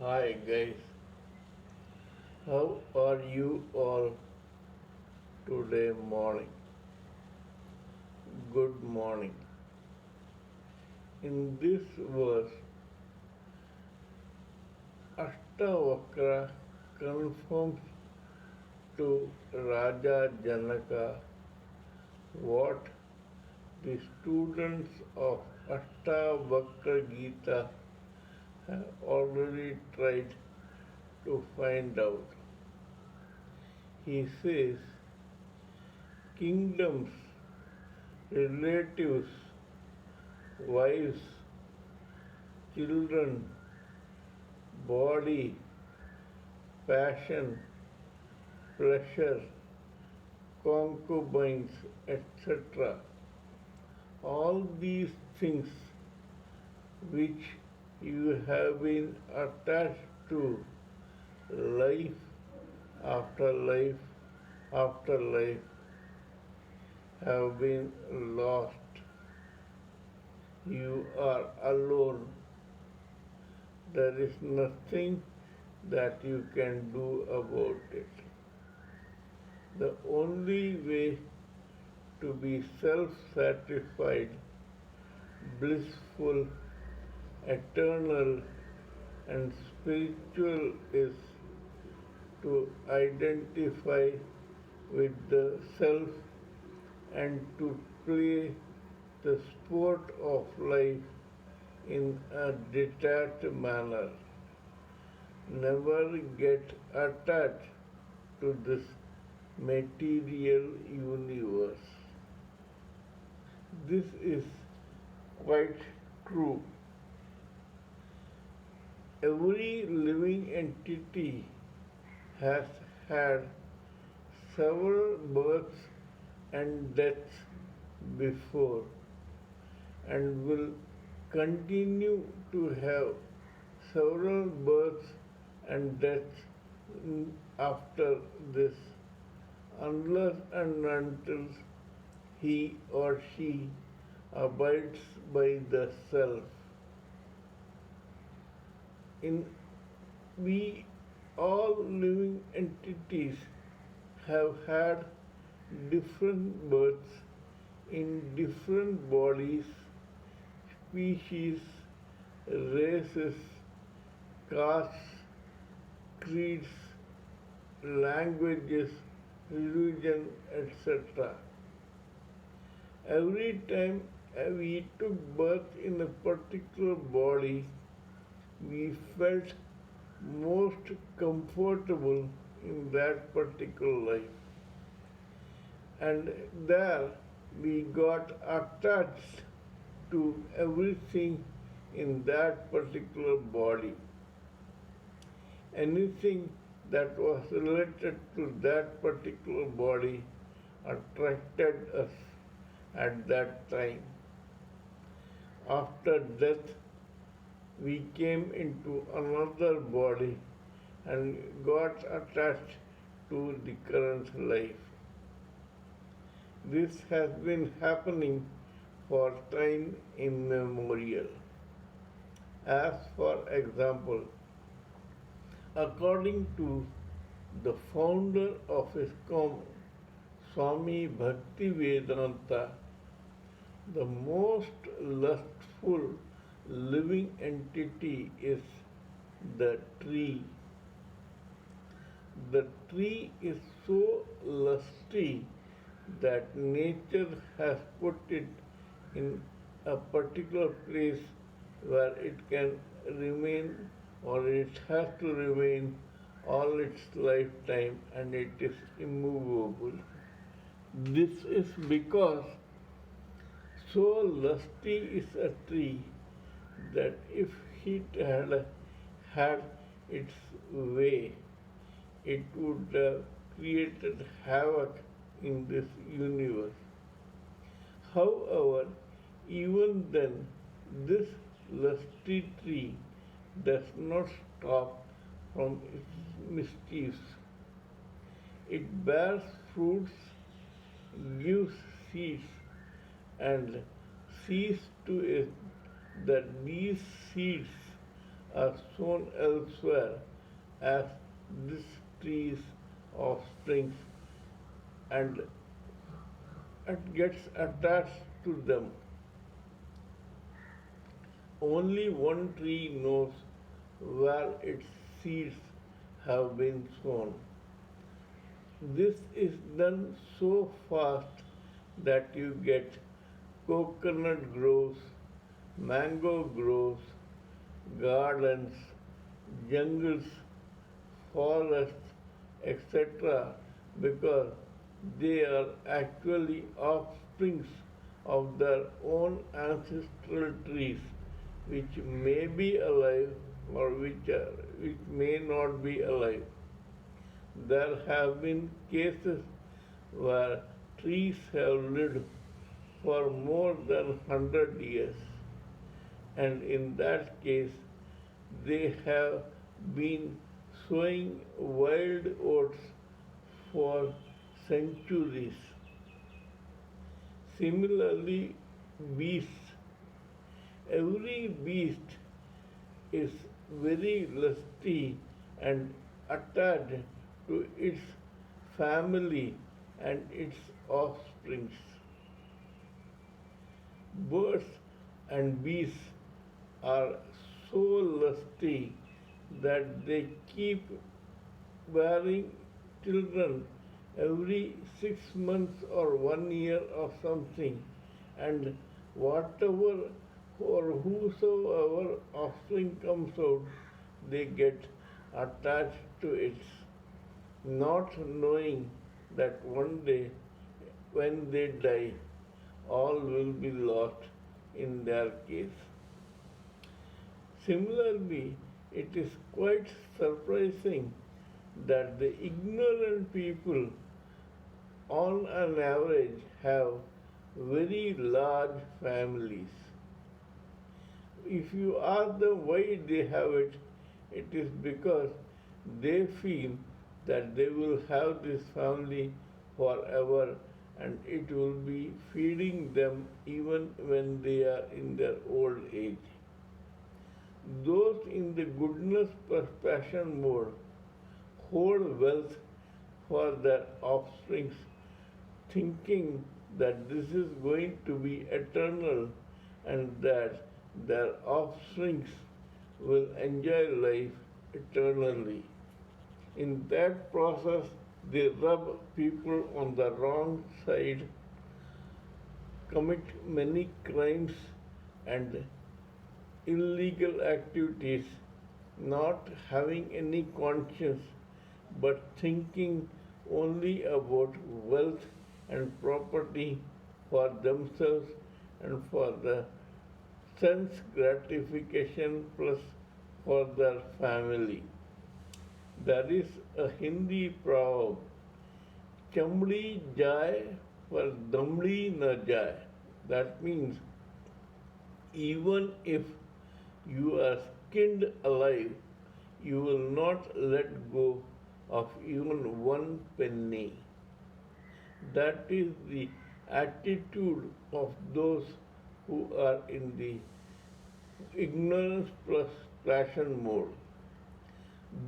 Hi guys, how are you all today morning? Good morning. In this verse, Ashtavakra confirms to Raja Janaka what the students of Ashtavakra Gita have already tried to find out. He says, kingdoms, relatives, wives, children, body, passion, pleasure, concubines, etc. All these things which you have been attached to life after life after life have been lost. You are alone. There is nothing that you can do about it. The only way to be self-satisfied, blissful, eternal, and spiritual is to identify with the self and to play the sport of life in a detached manner. Never get attached to this material universe. This is quite true. Every living entity has had several births and deaths before and will continue to have several births and deaths after this, unless and until he or she abides by the self. In we all living entities have had different births in different bodies, species, races, castes, creeds, languages, religion, etc. Every time we took birth in a particular body, we felt most comfortable in that particular life. And there we got attached to everything in that particular body. Anything that was related to that particular body attracted us at that time. After death, we came into another body and got attached to the current life. This has been happening for time immemorial. As for example, according to the founder of ISKCON, Swami Bhaktivedanta, the most lustful living entity is the tree. The tree is so lusty that nature has put it in a particular place where it can remain or it has to remain all its lifetime and it is immovable. This is because so lusty is a tree that if it had had its way, it would have created havoc in this universe. However, even then, this lusty tree does not stop from its mischiefs. It bears fruits, gives seeds, and sees to it that these seeds are sown elsewhere as this tree's offsprings, and it gets attached to them. Only one tree knows where its seeds have been sown. This is done so fast that you get coconut groves, mango groves, gardens, jungles, forests, etc., because they are actually offsprings of their own ancestral trees, which may be alive or which may not be alive. There have been cases where trees have lived for more than 100 years, and in that case, they have been sowing wild oats for centuries. Similarly, beasts. Every beast is very lusty and attached to its family and its offsprings. Birds and bees are so lusty that they keep bearing children every 6 months or 1 year or something, and whatever or whosoever offspring comes out, they get attached to it, not knowing that one day when they die, all will be lost in their case. Similarly, it is quite surprising that the ignorant people, on an average, have very large families. If you ask them why they have it, it is because they feel that they will have this family forever and it will be feeding them even when they are in their old age. Those in the goodness passion mode hold wealth for their offsprings, thinking that this is going to be eternal and that their offsprings will enjoy life eternally. In that process, they rub people on the wrong side, commit many crimes and illegal activities, not having any conscience but thinking only about wealth and property for themselves and for the sense gratification plus for their family. There is a Hindi proverb, Chamdi jai par damdi na jai. That means even if you are skinned alive, you will not let go of even one penny. That is the attitude of those who are in the ignorance plus passion mode.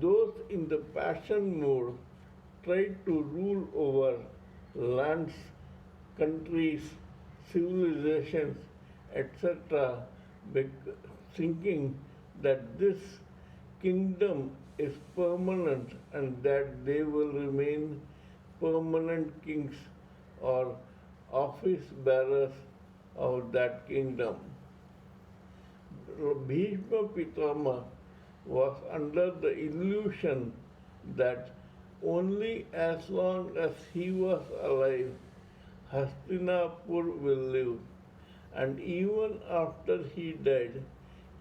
Those in the passion mode try to rule over lands, countries, civilizations, etc., thinking that this kingdom is permanent and that they will remain permanent kings or office bearers of that kingdom. Bhishma Pitama was under the illusion that only as long as he was alive, Hastinapur will live, and even after he died,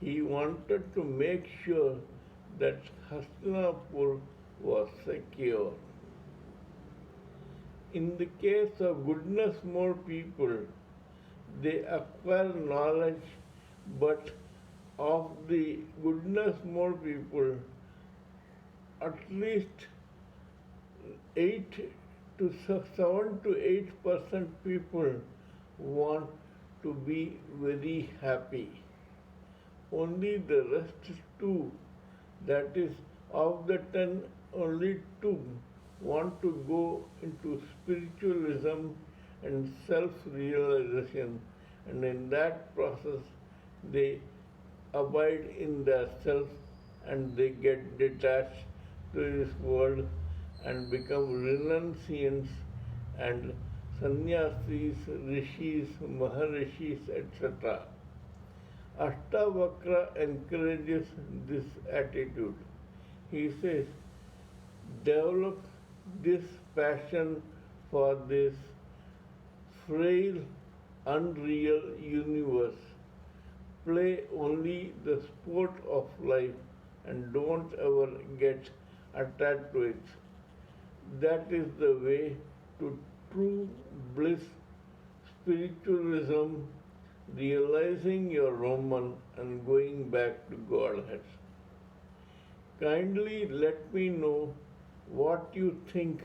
he wanted to make sure that Hastinapur was secure. In the case of goodness more people, they acquire knowledge, but of the goodness more people, at least 8 to 7 to 8% people want to be very happy. only the rest two, that is, of the 10, only two want to go into spiritualism and self realization, and in that process, they abide in their self and they get detached to this world and become renunciants and sannyasis, rishis, maharishis, etc. Ashtavakra encourages this attitude. He says, develop this passion for this frail, unreal universe. Play only the sport of life and don't ever get attached to it. That is the way to true bliss, spiritualism, realizing your Roman and going back to Godhead. Kindly let me know what you think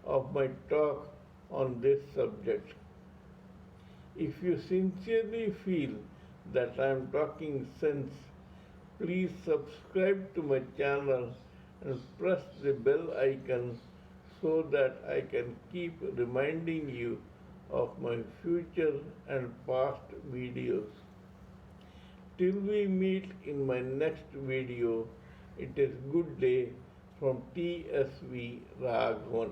of my talk on this subject. If you sincerely feel that I am talking sense, please subscribe to my channel and press the bell icon so that I can keep reminding you of my future and past videos. Till we meet in my next video, it is good day from TSV Raghavan.